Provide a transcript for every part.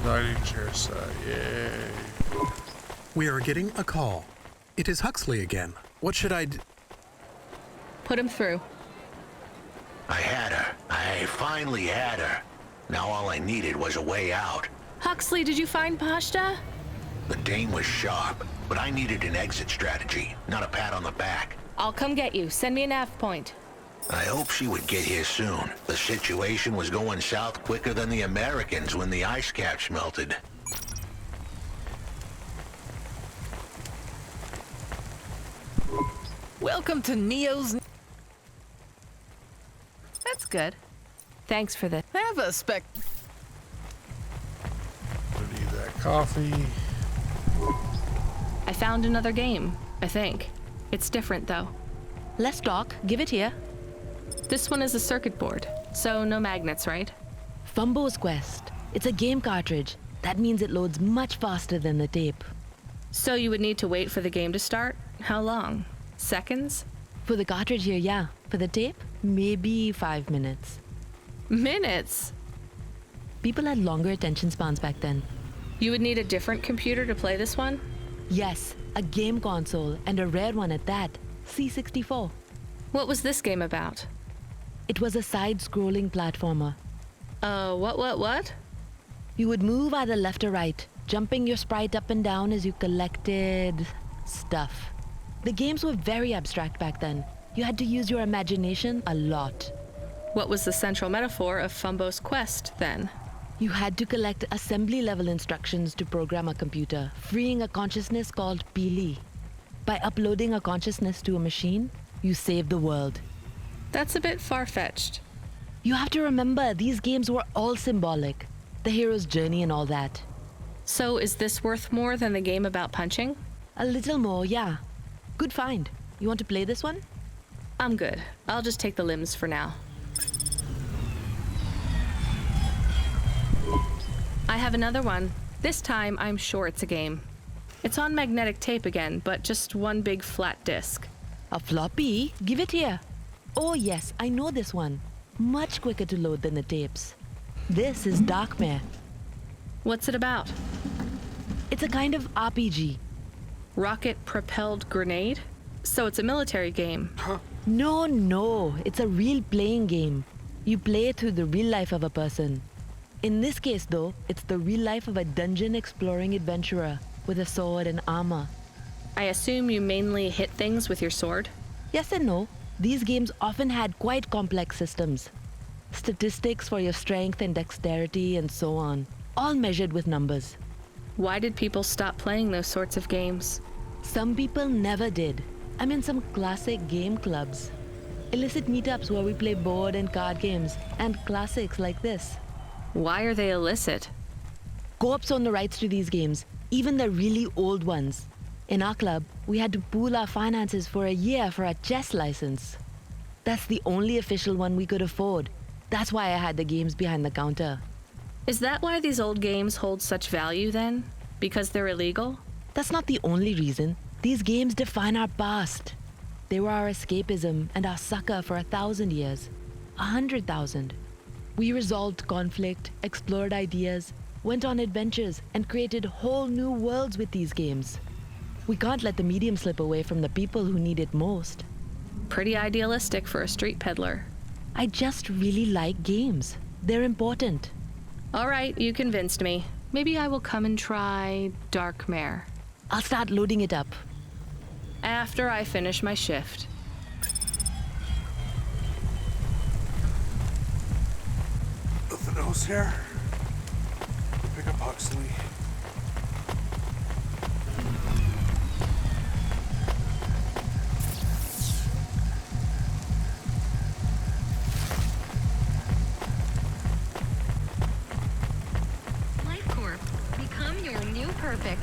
dining chair set. Yay. We are getting a call. It is Huxley again. What should I d... Put him through. I had her. I finally had her. Now all I needed was a way out. Huxley, did you find Pashta? The dame was sharp, but I needed an exit strategy, not a pat on the back. I'll come get you. Send me a nav point. I hope she would get here soon. The situation was going south quicker than the Americans when the ice caps melted. Welcome to Neo's... That's good. Thanks for this. Have a spec... I need that coffee. I found another game, I think. It's different, though. Let's talk. Give it here. This one is a circuit board, so no magnets, right? Fumbo's Quest. It's a game cartridge. That means it loads much faster than the tape. So you would need to wait for the game to start? How long? Seconds? For the cartridge here, yeah. For the tape, maybe 5 minutes. Minutes? People had longer attention spans back then. You would need a different computer to play this one? Yes, a game console, and a rare one at that. C64. What was this game about? It was a side-scrolling platformer. What? You would move either left or right, jumping your sprite up and down as you collected... stuff. The games were very abstract back then. You had to use your imagination a lot. What was the central metaphor of Fumbo's Quest, then? You had to collect assembly-level instructions to program a computer, freeing a consciousness called Pili. By uploading a consciousness to a machine, you save the world. That's a bit far-fetched. You have to remember, these games were all symbolic. The hero's journey and all that. So is this worth more than the game about punching? A little more, yeah. Good find. You want to play this one? I'm good. I'll just take the limbs for now. I have another one. This time, I'm sure it's a game. It's on magnetic tape again, but just one big flat disc. A floppy? Give it here. Oh yes, I know this one. Much quicker to load than the tapes. This is Darkmare. What's it about? It's a kind of RPG. Rocket-propelled grenade? So it's a military game. No. It's a real playing game. You play through the real life of a person. In this case, though, it's the real life of a dungeon-exploring adventurer with a sword and armor. I assume you mainly hit things with your sword? Yes and no. These games often had quite complex systems. Statistics for your strength and dexterity and so on, all measured with numbers. Why did people stop playing those sorts of games? Some people never did. I'm in some classic game clubs. Illicit meetups where we play board and card games, and classics like this. Why are they illicit? Co-ops own the rights to these games, even the really old ones. In our club, we had to pool our finances for a year for a chess license. That's the only official one we could afford. That's why I had the games behind the counter. Is that why these old games hold such value then? Because they're illegal? That's not the only reason. These games define our past. They were our escapism and our succor for 1,000 years. 100,000. We resolved conflict, explored ideas, went on adventures, and created whole new worlds with these games. We can't let the medium slip away from the people who need it most. Pretty idealistic for a street peddler. I just really like games. They're important. All right, you convinced me. Maybe I will come and try Darkmare. I'll start loading it up. After I finish my shift. Nothing else here? Pick up Huxley. Become your new perfect.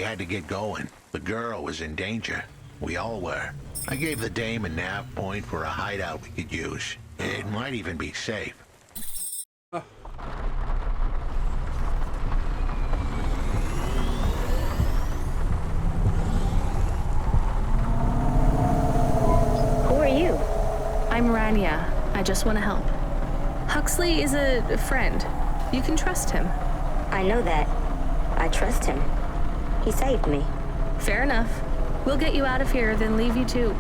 We had to get going. The girl was in danger. We all were. I gave the dame a nav point for a hideout we could use. It might even be safe. Who are you? I'm Rania. I just want to help. Huxley is a friend. You can trust him. I know that. I trust him. He saved me. Fair enough. We'll get you out of here, then leave you to...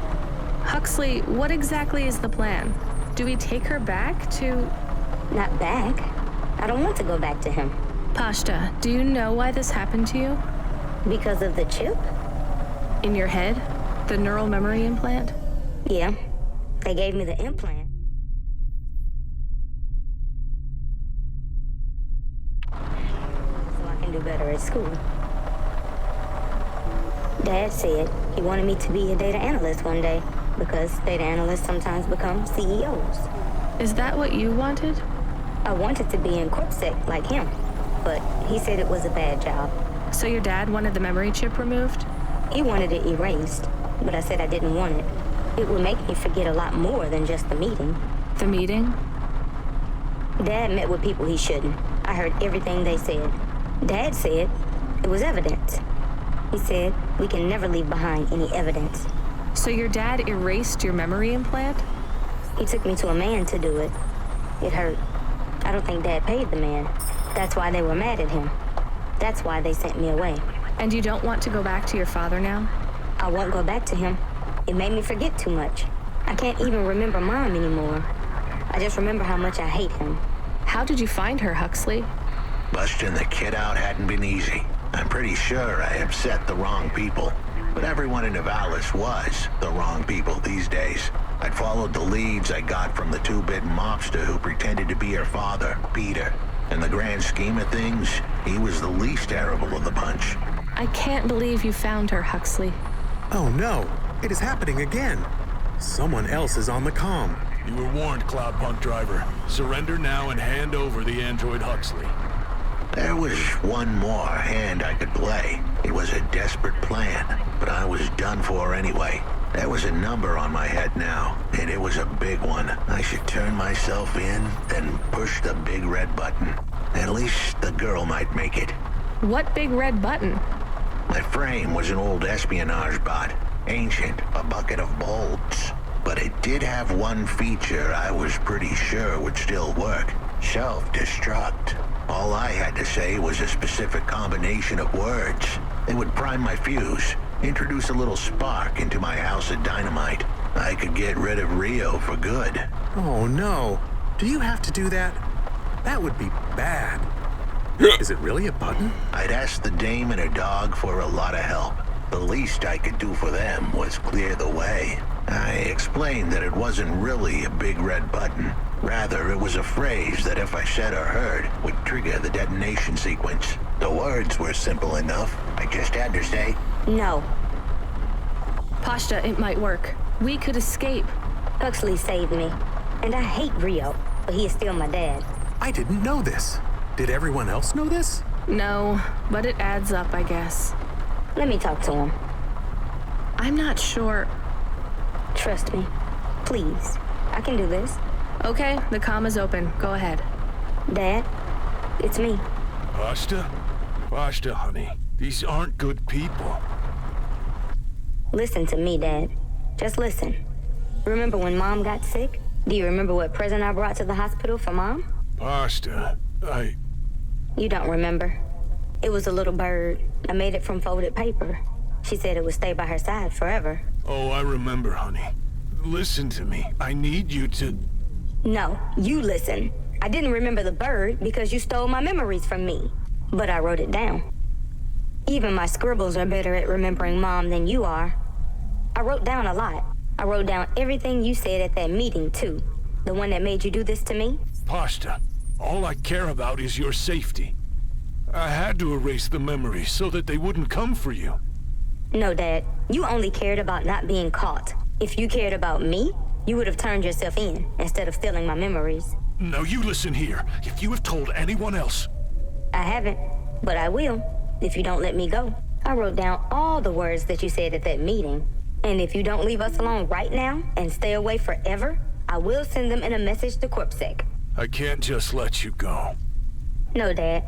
Huxley, what exactly is the plan? Do we take her back to... Not back. I don't want to go back to him. Pashta, do you know why this happened to you? Because of the chip? In your head? The neural memory implant? Yeah. They gave me the implant. So I can do better at school. Dad said he wanted me to be a data analyst one day because data analysts sometimes become CEOs. Is that what you wanted? I wanted to be in CorpSec like him, but he said it was a bad job. So your dad wanted the memory chip removed? He wanted it erased, but I said I didn't want it. It would make me forget a lot more than just the meeting. The meeting? Dad met with people he shouldn't. I heard everything they said. Dad said it was evidence. He said we can never leave behind any evidence. So your dad erased your memory implant? He took me to a man to do it. It hurt. I don't think Dad paid the man. That's why they were mad at him. That's why they sent me away. And you don't want to go back to your father now? I won't go back to him. It made me forget too much. I can't even remember Mom anymore. I just remember how much I hate him. How did you find her, Huxley? Busting the kid out hadn't been easy. I'm pretty sure I upset the wrong people. But everyone in Nivalis was the wrong people these days. I'd followed the leads I got from the two-bit mobster who pretended to be her father, Peter. In the grand scheme of things, he was the least terrible of the bunch. I can't believe you found her, Huxley. Oh no, it is happening again. Someone else is on the comm. You were warned, Cloudpunk driver. Surrender now and hand over the android Huxley. There was one more hand I could play. It was a desperate plan, but I was done for anyway. There was a number on my head now, and it was a big one. I should turn myself in, then push the big red button. At least the girl might make it. What big red button? My frame was an old espionage bot. Ancient, a bucket of bolts. But it did have one feature I was pretty sure would still work. Self-destruct. All I had to say was a specific combination of words. It would prime my fuse, introduce a little spark into my house of dynamite. I could get rid of Rio for good. Oh no, do you have to do that? That would be bad. Is it really a button? I'd asked the dame and her dog for a lot of help. The least I could do for them was clear the way. I explained that it wasn't really a big red button. Rather, it was a phrase that if I said or heard, would trigger the detonation sequence. The words were simple enough. I just had to say, No. Pashta, it might work. We could escape. Huxley saved me. And I hate Rio, but he is still my dad. I didn't know this. Did everyone else know this? No, but it adds up, I guess. Let me talk to him. I'm not sure. Trust me. Please. I can do this. Okay, the comm is open. Go ahead. Dad, it's me. Pashta? Pashta, honey. These aren't good people. Listen to me, Dad. Just listen. Remember when Mom got sick? Do you remember what present I brought to the hospital for Mom? Pashta, You don't remember. It was a little bird. I made it from folded paper. She said it would stay by her side forever. Oh, I remember, honey. Listen to me. I need you to... No, you listen. I didn't remember the bird because you stole my memories from me. But I wrote it down. Even my scribbles are better at remembering Mom than you are. I wrote down a lot. I wrote down everything you said at that meeting, too. The one that made you do this to me? Pashta, all I care about is your safety. I had to erase the memories so that they wouldn't come for you. No, Dad. You only cared about not being caught. If you cared about me, you would have turned yourself in instead of stealing my memories. Now you listen here. If you have told anyone else... I haven't, but I will, if you don't let me go. I wrote down all the words that you said at that meeting. And if you don't leave us alone right now and stay away forever, I will send them in a message to CorpSec. I can't just let you go. No, Dad.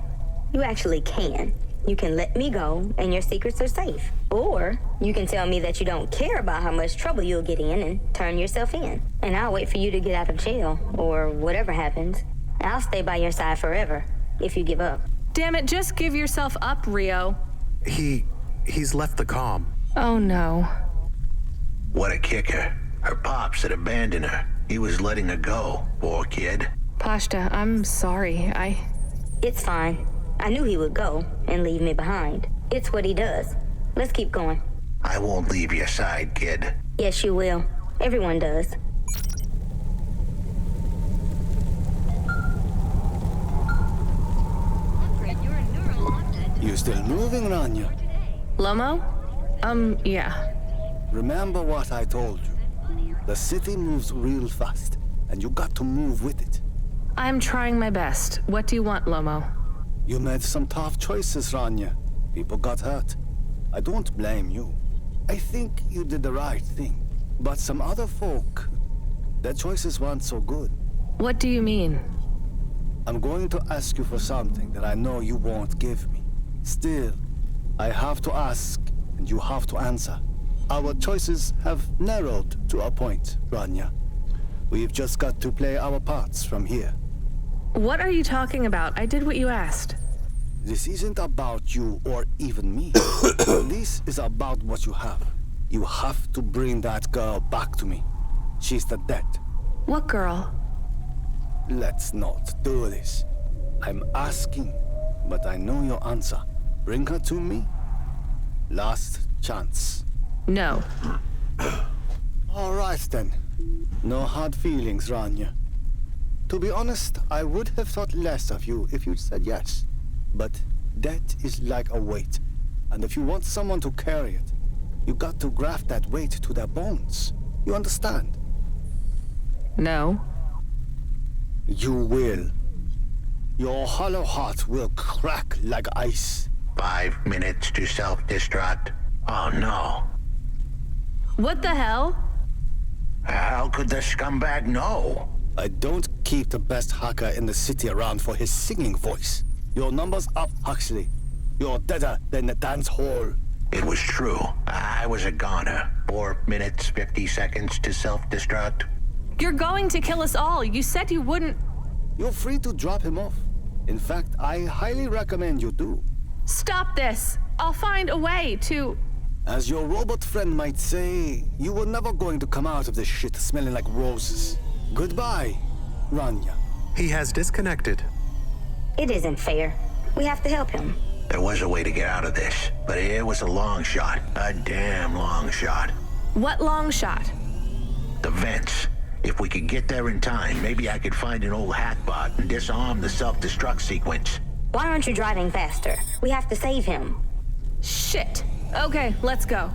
You actually can. You can let me go and your secrets are safe. Or you can tell me that you don't care about how much trouble you'll get in and turn yourself in. And I'll wait for you to get out of jail or whatever happens. I'll stay by your side forever if you give up. Damn it, just give yourself up, Rio. He's left the comm. Oh no. What a kicker. Her pops had abandoned her. He was letting her go, poor kid. Pashta, I'm sorry. It's fine. I knew he would go and leave me behind. It's what he does. Let's keep going. I won't leave your side, kid. Yes, you will. Everyone does. You still moving, Rania? Lomo? Yeah. Remember what I told you. The city moves real fast, and you got to move with it. I'm trying my best. What do you want, Lomo? You made some tough choices, Rania. People got hurt. I don't blame you. I think you did the right thing. But some other folk, their choices weren't so good. What do you mean? I'm going to ask you for something that I know you won't give me. Still, I have to ask, and you have to answer. Our choices have narrowed to a point, Rania. We've just got to play our parts from here. What are you talking about? I did what you asked. This isn't about you or even me. This is about what you have. You have to bring that girl back to me. She's the dead. What girl? Let's not do this. I'm asking, but I know your answer. Bring her to me. Last chance. No. All right then. No hard feelings, Rania. To be honest, I would have thought less of you if you'd said yes. But death is like a weight. And if you want someone to carry it, you got to graft that weight to their bones. You understand? No. You will. Your hollow heart will crack like ice. 5 minutes to self-destruct. Oh no. What the hell? How could the scumbag know? I don't keep the best hacker in the city around for his singing voice. Your number's up, Huxley. You're deader than the dance hall. It was true. I was a goner. 4 minutes, 50 seconds to self-destruct. You're going to kill us all. You said you wouldn't. You're free to drop him off. In fact, I highly recommend you do. Stop this. I'll find a way to... As your robot friend might say, you were never going to come out of this shit smelling like roses. Goodbye, Rania. He has disconnected. It isn't fair. We have to help him. There was a way to get out of this, but it was a long shot. A damn long shot. What long shot? The vents. If we could get there in time, maybe I could find an old hackbot and disarm the self-destruct sequence. Why aren't you driving faster? We have to save him. Shit. Okay, let's go.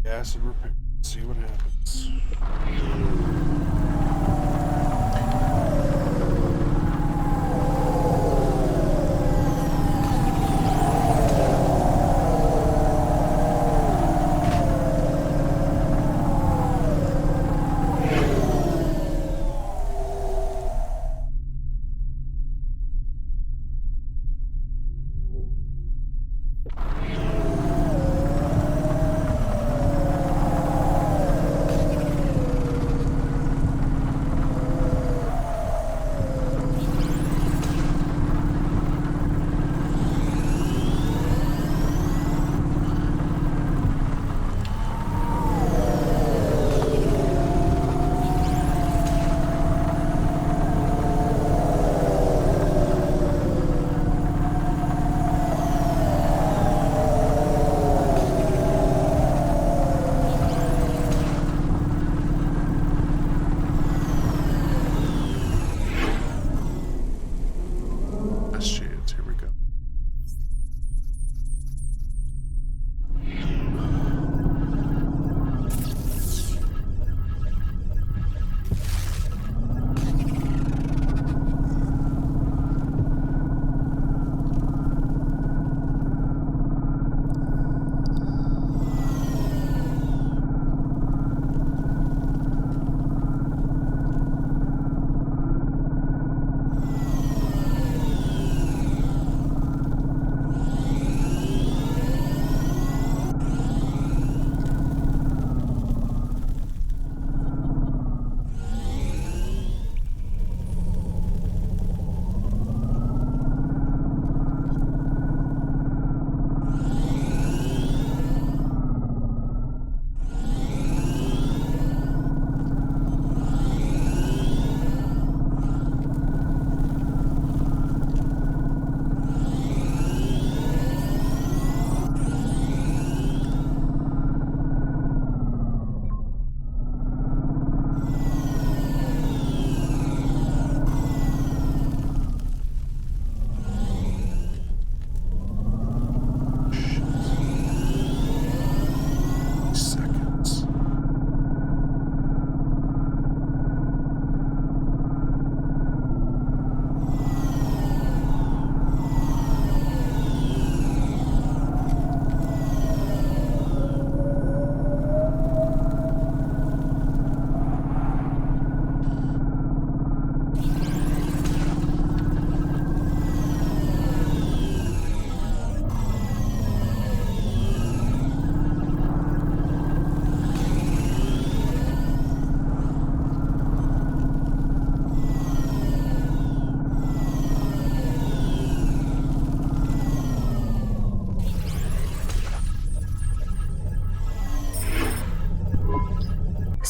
Gas and repair. See what happens.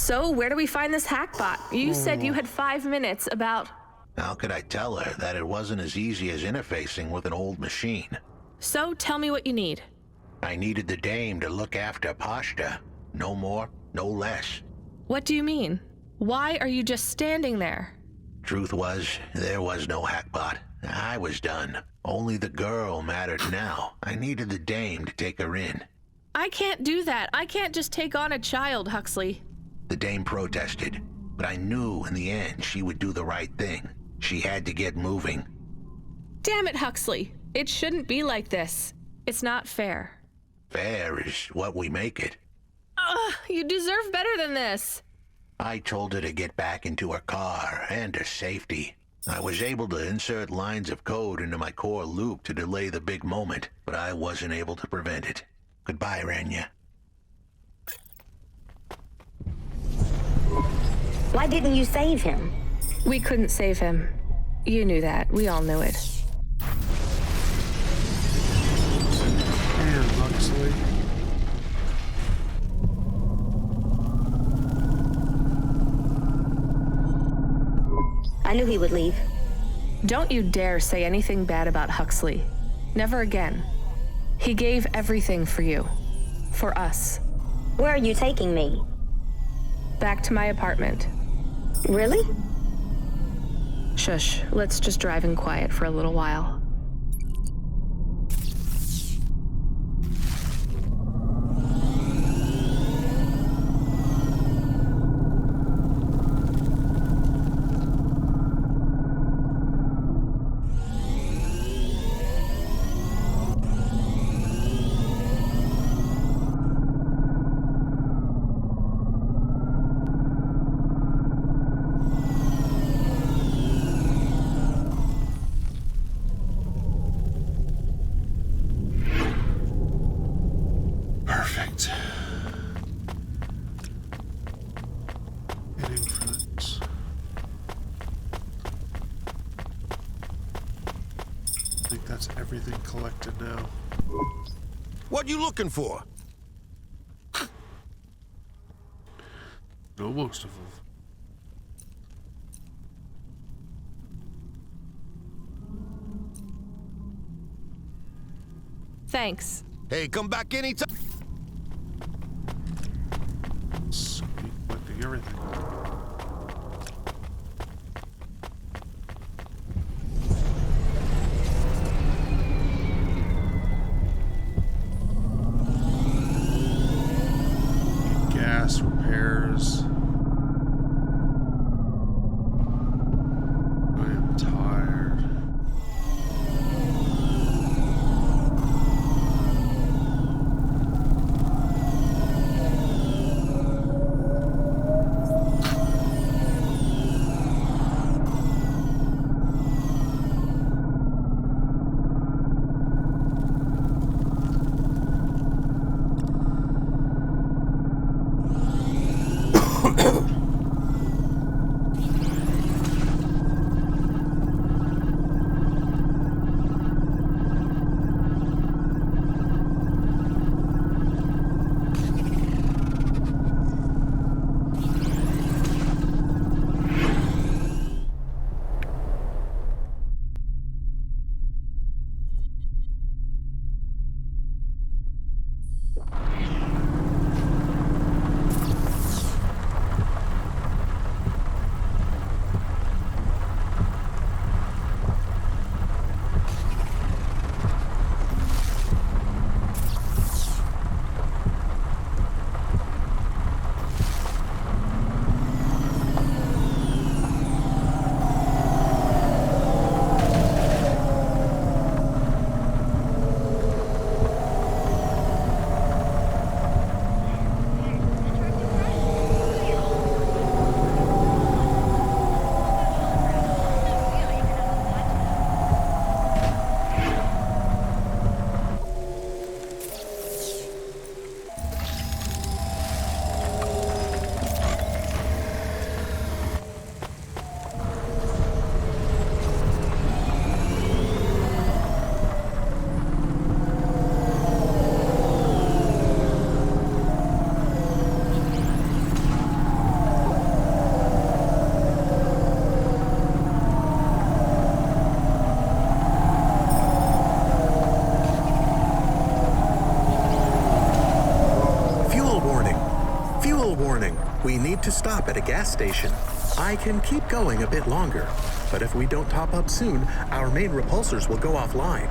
So, where do we find this hackbot? You said you had 5 minutes about... How could I tell her that it wasn't as easy as interfacing with an old machine? So, tell me what you need. I needed the dame to look after Pashta. No more, no less. What do you mean? Why are you just standing there? Truth was, there was no hackbot. I was done. Only the girl mattered now. I needed the dame to take her in. I can't do that. I can't just take on a child, Huxley. The dame protested, but I knew in the end she would do the right thing. She had to get moving. Damn it, Huxley. It shouldn't be like this. It's not fair. Fair is what we make it. You deserve better than this. I told her to get back into her car and her safety. I was able to insert lines of code into my core loop to delay the big moment, but I wasn't able to prevent it. Goodbye, Rania. Why didn't you save him? We couldn't save him. You knew that. We all knew it. Damn, Huxley. I knew he would leave. Don't you dare say anything bad about Huxley. Never again. He gave everything for you. For us. Where are you taking me? Back to my apartment. Really? Shush. Let's just drive in quiet for a little while. Perfect. Heading front. I think that's everything collected now. What you looking for? No, most of them. Thanks. Hey, come back anytime. Keep collecting everything. Gas repairs. I am tired. Fuel warning. We need to stop at a gas station. I can keep going a bit longer, but if we don't top up soon, our main repulsors will go offline.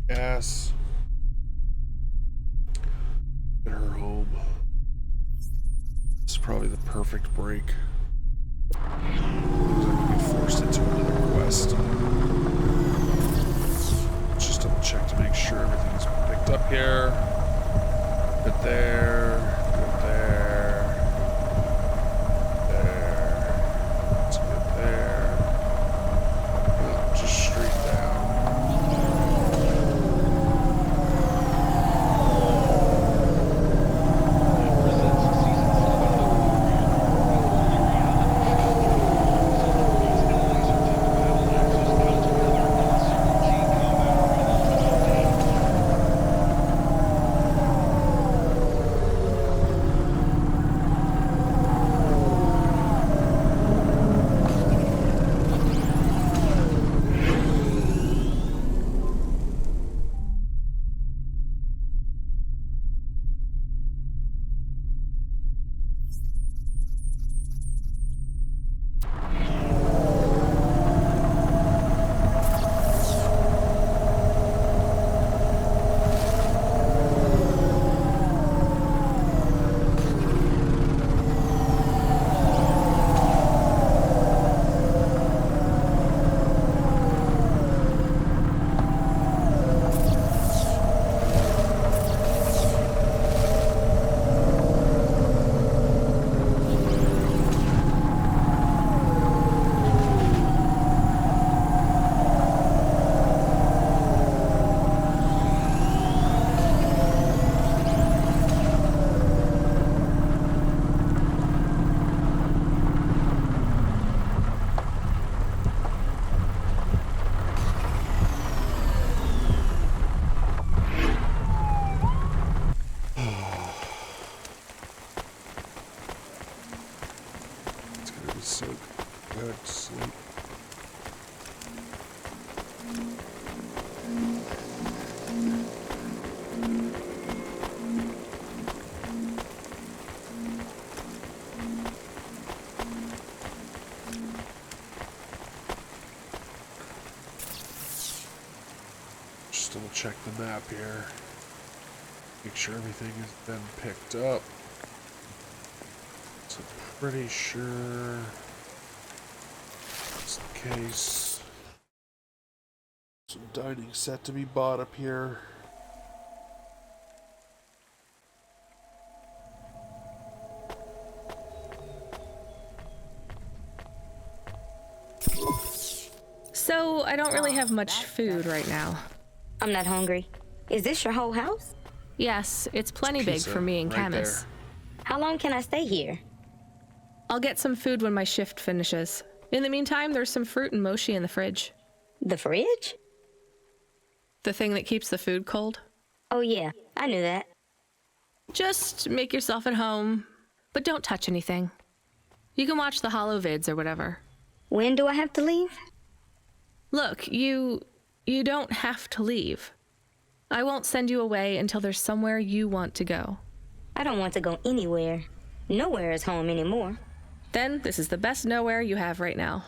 Gas. Get her home. This is probably the perfect break. I'm gonna get forced into another quest. Just double check to make sure everything's picked up here. Good there. Good there. There. It's good there. Just straight down. So good sleep. Just double check the map here. Make sure everything has been picked up. So pretty sure that's the case. Some dining set to be bought up here. So, I don't really have much food right now. I'm not hungry. Is this your whole house? Yes, it's plenty big for me and Camus. How long can I stay here? I'll get some food when my shift finishes. In the meantime, there's some fruit and mochi in the fridge. The fridge? The thing that keeps the food cold. Oh yeah, I knew that. Just make yourself at home, but don't touch anything. You can watch the holo vids or whatever. When do I have to leave? Look, you don't have to leave. I won't send you away until there's somewhere you want to go. I don't want to go anywhere. Nowhere is home anymore. Then this is the best nowhere you have right now.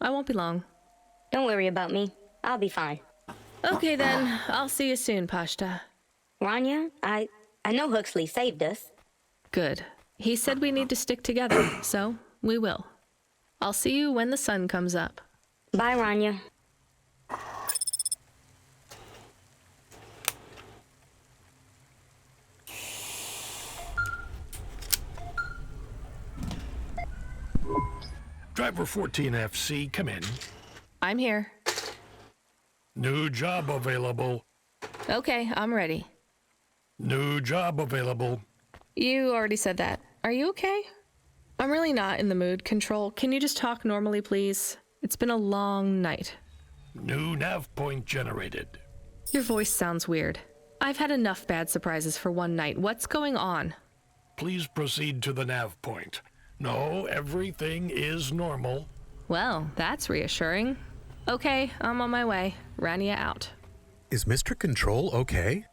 I won't be long. Don't worry about me. I'll be fine. Okay then, I'll see you soon, Pashta. Rania, I know Huxley saved us. Good. He said we need to stick together, so we will. I'll see you when the sun comes up. Bye, Rania. Driver 14FC, come in. I'm here. New job available. Okay, I'm ready. New job available. You already said that. Are you okay? I'm really not in the mood, Control. Can you just talk normally, please? It's been a long night. New nav point generated. Your voice sounds weird. I've had enough bad surprises for one night. What's going on? Please proceed to the nav point. No, everything is normal. Well, that's reassuring. Okay, I'm on my way. Rania out. Is Mr. Control okay?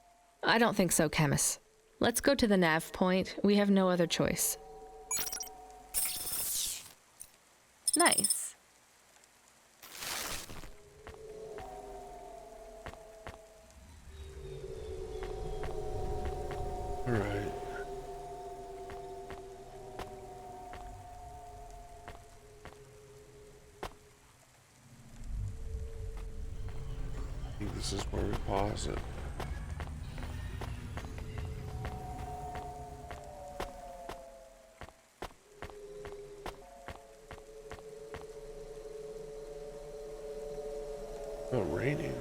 I don't think so, Chemis. Let's go to the nav point. We have no other choice. Nice. All right. I think this is where we pause it. Oh, raining.